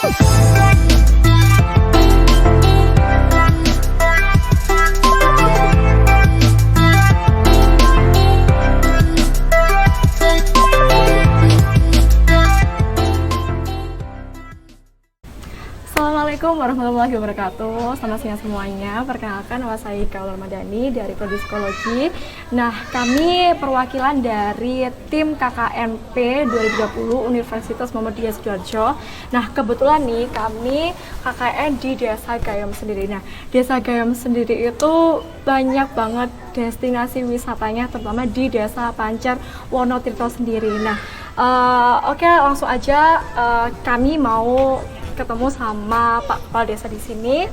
Assalamualaikum warahmatullahi wabarakatuh. Selamat siang semuanya. Perkenalkan, nama saya Ika Ramadhani dari Prodi Psikologi. Nah, kami perwakilan dari tim KKNP 2020 Universitas Muhammadiyah Sidoarjo. Nah, kebetulan nih kami KKN di Desa Gayam sendiri. Nah, Desa Gayam sendiri itu banyak banget destinasi wisatanya, terutama di Desa Pancar Wonotirto sendiri. Nah, oke, langsung aja kami mau ketemu sama Pak Kepala Desa di sini,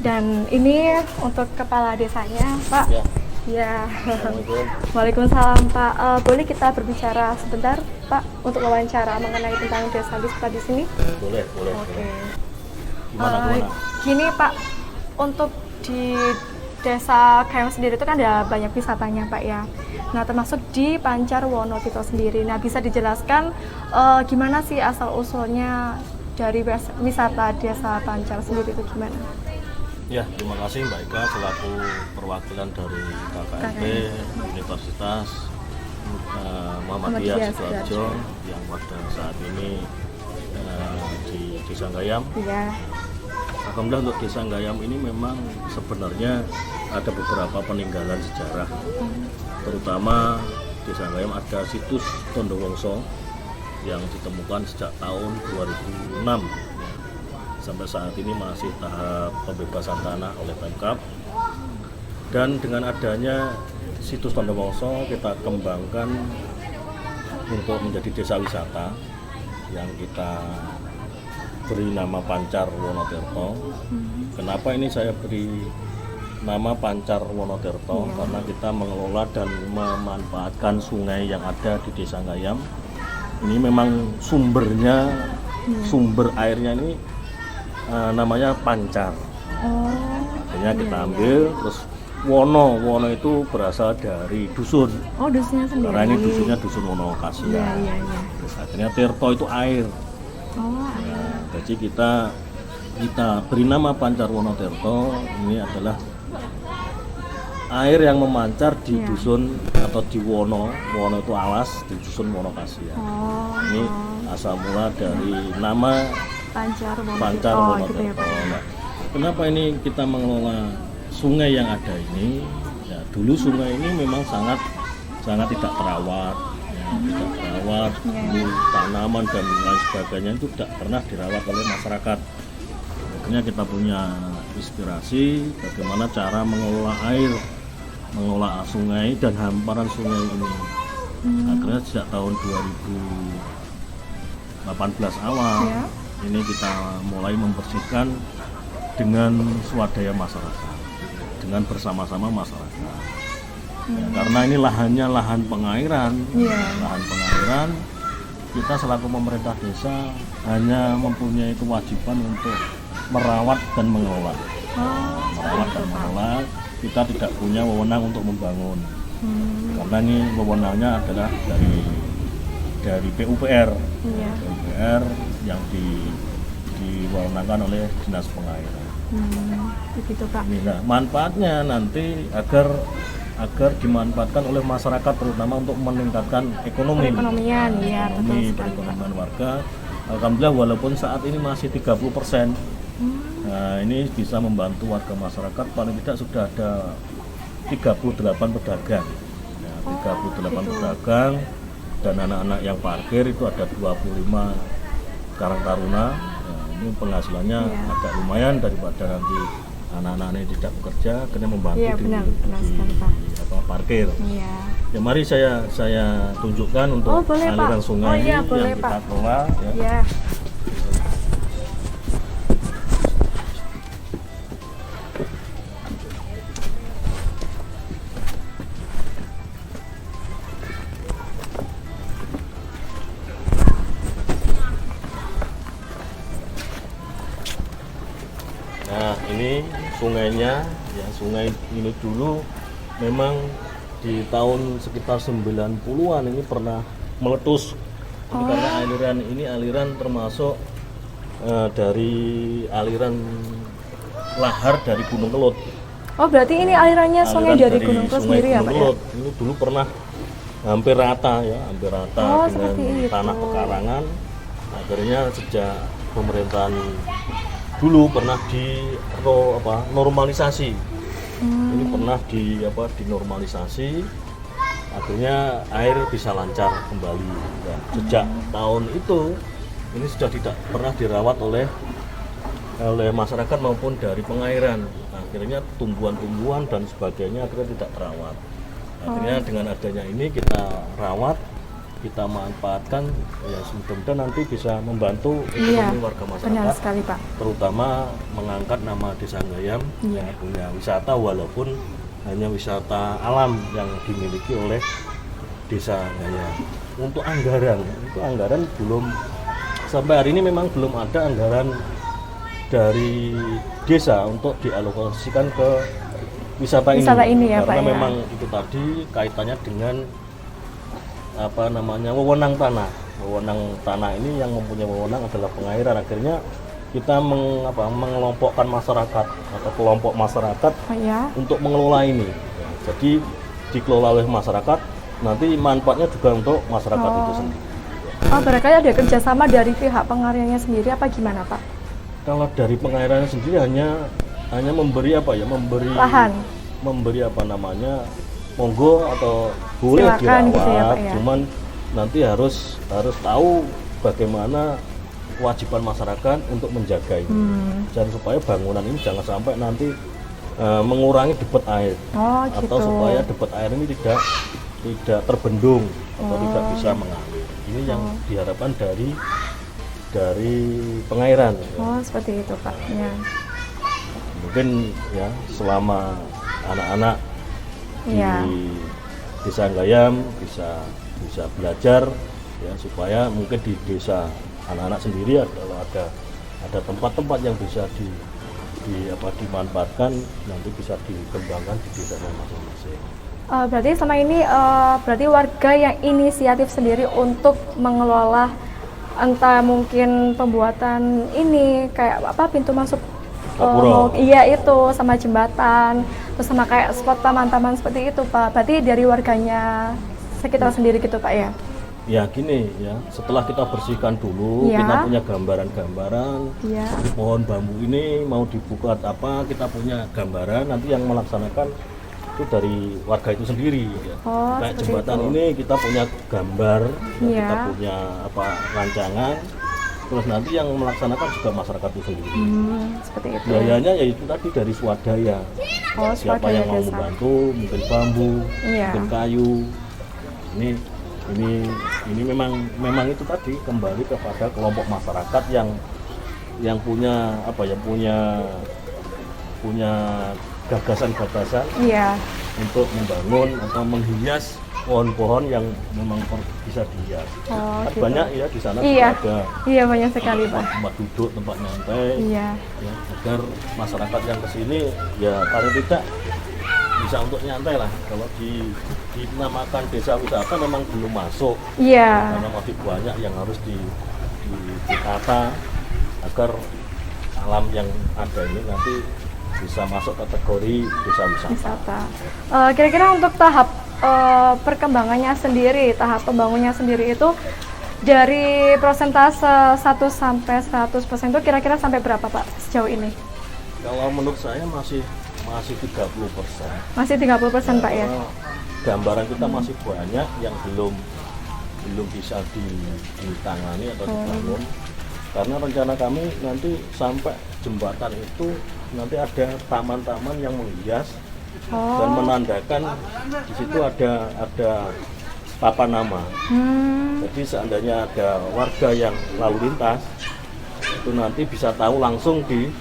dan ini untuk Kepala Desanya, Pak. Ya. Waalaikumsalam, Pak. Boleh kita berbicara sebentar, Pak, untuk wawancara mengenai tentang desa wisata di sini? Boleh. Oke. Gimana? Gini, Pak, untuk di Desa Gayam sendiri itu kan ada banyak wisatanya, Pak, ya. Nah, termasuk di Pancar Wonotirto sendiri. Nah, bisa dijelaskan gimana sih asal usulnya dari wisata Desa Pancar sendiri itu gimana? Ya, terima kasih Mbak Ika selaku perwakilan dari KKNP Universitas Muhammadiyah Sidoarjo yang pada saat ini di Desa Gayam. Iya. Alhamdulillah untuk Desa Gayam ini memang sebenarnya ada beberapa peninggalan sejarah, terutama Desa Gayam ada situs Tondowongso yang ditemukan sejak tahun 2006 ya. Sampai saat ini masih tahap pembebasan tanah oleh Pemkab, dan dengan adanya situs Tondowongso kita kembangkan untuk menjadi desa wisata yang kita beri nama Pancar Wonotirto. Kenapa ini saya beri nama Pancar Wonotirto? Karena kita mengelola dan memanfaatkan sungai yang ada di Desa Gayam. Ini memang sumbernya, sumber airnya ini namanya pancar. Akhirnya kita ambil, terus Wono itu berasal dari dusun. Oh, dusunnya sendiri. Karena ini dusunnya dusun Wono Kasia. Iya. Terus akhirnya Tirto itu air. Oh, Ya, jadi kita beri nama Pancar Wonotirto. Ini adalah air yang memancar di dusun atau di Wono itu alas, di dusun Wono Kasia. Ini asal mula dari nama Pancar Wonotirto. Gitu ya, Pak. Nah, kenapa ini kita mengelola sungai yang ada ini? Ya, dulu sungai ini memang sangat tidak terawat, dulu tanaman dan lain sebagainya itu tidak pernah dirawat oleh masyarakat. Akhirnya kita punya inspirasi bagaimana cara mengelola air, mengelola sungai dan hamparan sungai ini. Akhirnya sejak tahun 2018 awal ini kita mulai membersihkan dengan swadaya masyarakat, dengan bersama-sama masyarakat. Ya, karena ini lahannya lahan pengairan, lahan pengairan, kita selaku pemerintah desa hanya mempunyai kewajiban untuk merawat dan mengelola. Merawat dan mengelola. Kita tidak punya wewenang untuk membangun, karena ini wewenangnya adalah dari PUPR, PUPR yang diwewenangkan oleh Dinas Pengairan. Begitu, Pak. Nah, manfaatnya nanti agar dimanfaatkan oleh masyarakat, terutama untuk meningkatkan ekonomi. Perekonomian, perekonomian warga. Alhamdulillah walaupun saat ini masih 30%. Nah, ini bisa membantu warga masyarakat, paling tidak sudah ada 38 pedagang. Ya, 38 pedagang dan anak-anak yang parkir itu ada 25 Karang Taruna. Ya, ini penghasilannya agak lumayan daripada nanti anak-anak ini tidak bekerja, karena membantu di parkir. Ya, mari saya tunjukkan untuk aliran sungai ini yang kita kelola. Ya. Nah, ini sungainya, ya sungai ini dulu memang di tahun sekitar 90-an ini pernah meletus. Ini karena aliran ini aliran termasuk dari aliran lahar dari Gunung Kelut. Oh, berarti ini alirannya sungai Aliran dari Gunung Kelut Sungai sendiri ya, Gunung Pak ya? Kelut. Ini dulu pernah hampir rata ya, hampir rata Oh, dengan seperti itu. tanah pekarangan. Akhirnya sejak pemerintahan dulu pernah normalisasi. Ini pernah dinormalisasi. Akhirnya air bisa lancar kembali. Dan sejak tahun itu ini sudah tidak pernah dirawat oleh masyarakat maupun dari pengairan. Akhirnya tumbuhan-tumbuhan dan sebagainya akhirnya tidak terawat. Akhirnya dengan adanya ini kita rawat, kita manfaatkan, ya mudah-mudahan nanti bisa membantu ekonomi warga Benar masyarakat, sekali, Pak. terutama mengangkat nama Desa Gayam Iya. yang punya wisata walaupun hanya wisata alam yang dimiliki oleh Desa Gayam. Untuk anggaran, itu anggaran belum sampai hari ini memang belum ada anggaran dari desa untuk dialokasikan ke wisata ini ya, karena Pak, ya. memang itu tadi kaitannya dengan wewenang tanah. Wewenang tanah ini yang mempunyai wewenang adalah pengairan. Akhirnya kita mengelompokkan masyarakat atau kelompok masyarakat Oh ya. untuk mengelola ini. Jadi dikelola oleh masyarakat, nanti manfaatnya juga untuk masyarakat itu sendiri. Oh, barangkali ada kerjasama dari pihak pengairannya sendiri apa gimana, Pak? Kalau dari pengairan sendiri hanya memberi Lahan. memberi monggo atau boleh Silakan dirawat, gitu ya, Pak, ya. cuman nanti harus tahu bagaimana kewajiban masyarakat untuk menjaga ini, dan supaya bangunan ini jangan sampai nanti mengurangi debit air, Oh, atau gitu. supaya debit air ini tidak terbendung atau tidak bisa mengalir. Ini yang diharapkan dari pengairan. Oh, seperti itu, Pak. Ya. Mungkin ya selama anak-anak Iya. di Desa Gayam bisa belajar ya, supaya mungkin di desa anak-anak sendiri kalau ada tempat-tempat yang bisa dimanfaatkan, nanti bisa dikembangkan di desa masing-masing. Berarti selama ini berarti warga yang inisiatif sendiri untuk mengelola entah mungkin pembuatan ini kayak pintu masuk Gapura. iya itu sama jembatan, terus sama kayak spot taman-taman seperti itu, Pak. Berarti dari warganya sekitar sendiri gitu, Pak ya? Ya gini ya, setelah kita bersihkan dulu, Ya. kita punya gambaran-gambaran Iya. pohon bambu ini mau dibuka kita punya gambaran, nanti yang melaksanakan itu dari warga itu sendiri ya. Oh, Kayak seperti jembatan itu. ini kita punya gambar, ya, Iya. kita punya rancangan, terus nanti yang melaksanakan juga masyarakat itu sendiri. Seperti itu. Biayanya ya itu tadi dari swadaya. Oh, Siapa swadaya yang mau desa. membantu, mungkin bambu, Iya. mungkin kayu. Ini memang itu tadi kembali kepada kelompok masyarakat yang punya punya gagasan-gagasan Iya. untuk membangun atau menghias pohon-pohon yang memang bisa dihias. Oh, Kan gitu. banyak ya di sana Iya. juga ada Iya, banyak sekali, Pak. tempat duduk, tempat nyantai, Iya. ya, agar masyarakat yang kesini ya paling tidak bisa untuk nyantai lah. Kalau dinamakan desa wisata memang belum masuk, Iya. karena masih banyak yang harus ditata agar alam yang ada ini nanti bisa masuk kategori desa wisata. Wisata. Kira-kira untuk tahap perkembangannya sendiri, tahap pembangunnya sendiri itu dari persentase 1 sampai 100% itu kira-kira sampai berapa, Pak, sejauh ini? Kalau menurut saya masih 30%. Masih 30%, Pak ya? Karena gambaran kita masih banyak yang belum bisa ditangani atau dibangun. Karena rencana kami nanti sampai jembatan itu nanti ada taman-taman yang menghias dan menandakan di situ ada papan nama. Jadi seandainya ada warga yang lalu lintas itu nanti bisa tahu langsung di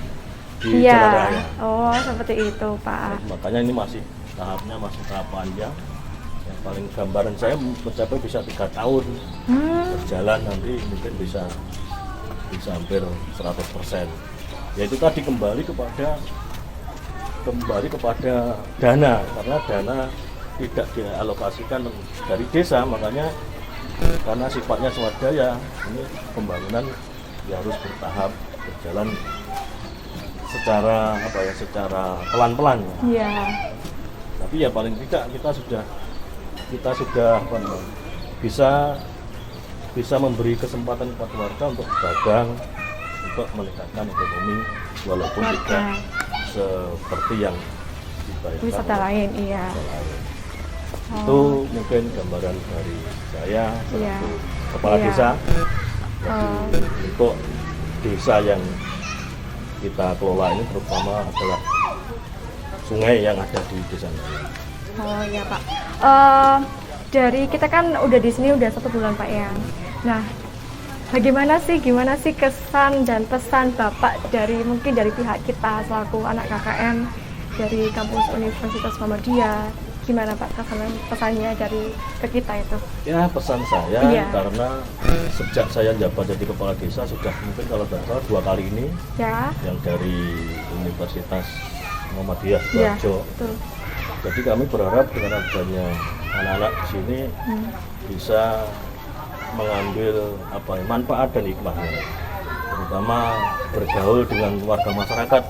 jalan Iya. raya. Oh, seperti itu, Pak. Makanya ini tahapnya masih tahap panjang. Yang paling gambaran saya mencapai bisa 3 tahun berjalan, nanti mungkin bisa hampir 100%. Yaitu tadi kembali kepada dana, karena dana tidak dialokasikan dari desa, makanya karena sifatnya swadaya ini pembangunan ya harus bertahap berjalan secara apa ya, secara pelan-pelan. Iya. Tapi ya paling tidak kita sudah apa namanya, bisa memberi kesempatan kepada warga untuk dagang, untuk meningkatkan ekonomi walaupun tidak seperti yang dibayangkan Wisata lain, iya. Itu mungkin gambaran dari saya selaku kepala Iya. desa. Jadi, untuk desa yang kita kelola ini terutama adalah sungai yang ada di desa ini. Oh iya Pak. Dari kita kan udah di sini udah 1 bulan Pak ya. Nah, gimana sih kesan dan pesan Bapak dari mungkin dari pihak kita selaku anak KKN dari kampus Universitas Muhammadiyah? Gimana Pak pesannya dari ke kita itu? Ya, pesan saya Iya. karena sejak saya jabat jadi kepala desa sudah mungkin kalau tidak salah 2 kali ini, Ya. yang dari Universitas Muhammadiyah Iya. Sidoarjo. Betul. Jadi kami berharap dengan adanya anak-anak di sini bisa mengambil apa ya, manfaat dan hikmahnya, terutama bergaul dengan warga masyarakat.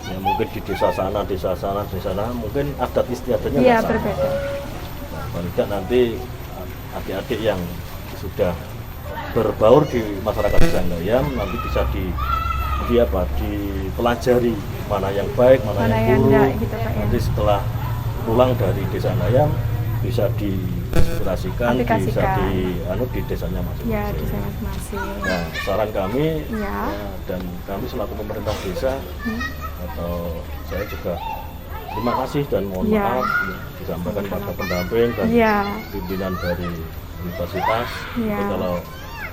Ya, mungkin di desa sana, desa sana, mungkin adat istiadatnya Iya, nggak sama. berbeda. Nah, paling tidak nanti adik-adik yang sudah berbaur di masyarakat Desa Gayam nanti bisa dipelajari mana yang baik, mana yang buruk. enggak gitu Pak ya. Nanti setelah pulang dari Desa Gayam bisa diinspirasikan, bisa di desanya masing-masing. Ya, di sana masing-masing. Nah, saran kami Ya. dan kami selaku pemerintah desa atau saya juga terima kasih dan mohon Ya. maaf disampaikan kepada pendamping dan Ya. pimpinan dari universitas. Ya. Jadi kalau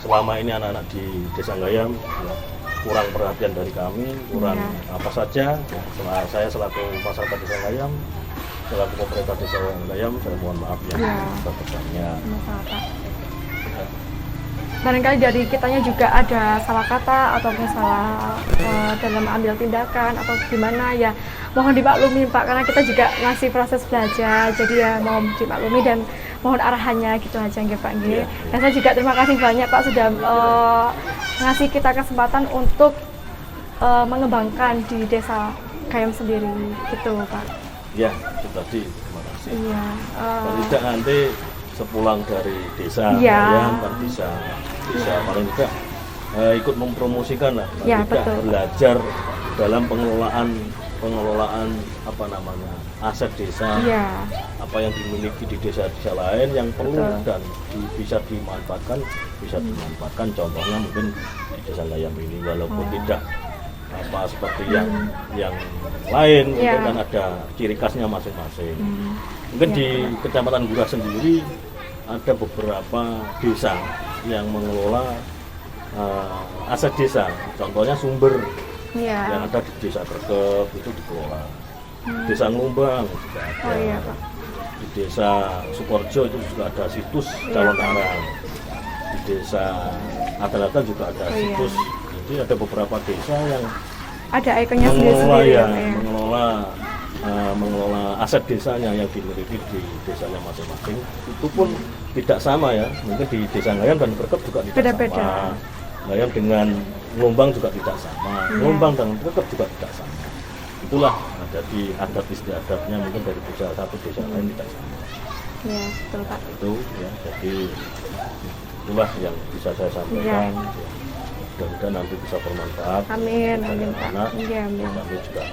selama ini anak-anak di Desa Gayam ya, kurang perhatian dari kami, kurang apa saja, ya, saya selaku masyarakat Desa Gayam, selaku pemerintah Desa Gayam, saya mohon maaf ya sebesarnya. Masalah, Pak. Barangkali dari kitanya juga ada salah kata atau salah dalam ambil tindakan atau gimana ya, mohon dimaklumi Pak, karena kita juga ngasih proses belajar, jadi ya mohon dimaklumi dan mohon arahannya gitu aja nggih Pak nggih. Dan saya juga terima kasih banyak Pak sudah ngasih kita kesempatan untuk mengembangkan di Desa Gayam sendiri gitu Pak. Ya, itu tadi, terima kasih. Iya. Paling tidak nanti sepulang dari desa Iya. Gayam kan bisa paling tidak ikut mempromosikan lah, paling Ya, tidak betul. belajar dalam pengelolaan apa namanya aset desa, Iya. apa yang dimiliki di desa-desa lain yang perlu dan bisa dimanfaatkan, contohnya mungkin di Desa Gayam ini walaupun tidak apa seperti yang lain, mungkin kan ada ciri khasnya masing-masing. Mungkin di Kecamatan Gurah sendiri ada beberapa desa yang mengelola aset desa, contohnya sumber yang ada di Desa Berkep itu dikelola, Desa Ngumbang juga ada, di Desa Sukorjo itu juga ada situs calon arang, di Desa Adalatan juga ada situs. Jadi ada beberapa desa yang ada ikonnya sendiri-sendiri mengelola aset desanya yang dimiliki di desanya masing-masing. Itu pun tidak sama ya, mungkin di Desa Gayam dan Berkep juga tidak sama. Gayam dengan Ngumbang juga tidak sama, Ngumbang dan Berkep juga tidak sama. Itulah ada di adat istiadatnya, mungkin dari desa satu desa lain tidak sama. Ya, betul Pak. Itu ya, jadi itulah yang bisa saya sampaikan. Mudah-mudahan nanti bisa bermanfaat. Amin, amin Pak. Iya, amin. Kami juga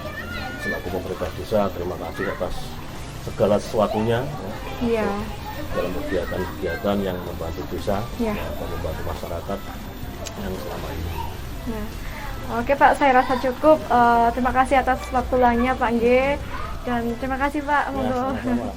selaku pemerintah desa terima kasih atas segala sesuatunya ya, dalam kegiatan-kegiatan yang membantu desa dan membantu masyarakat yang selama ini. Ya. Oke Pak, saya rasa cukup. Terima kasih atas waktu luangnya Pak Nge, dan terima kasih Pak. Monggo. Sama-sama.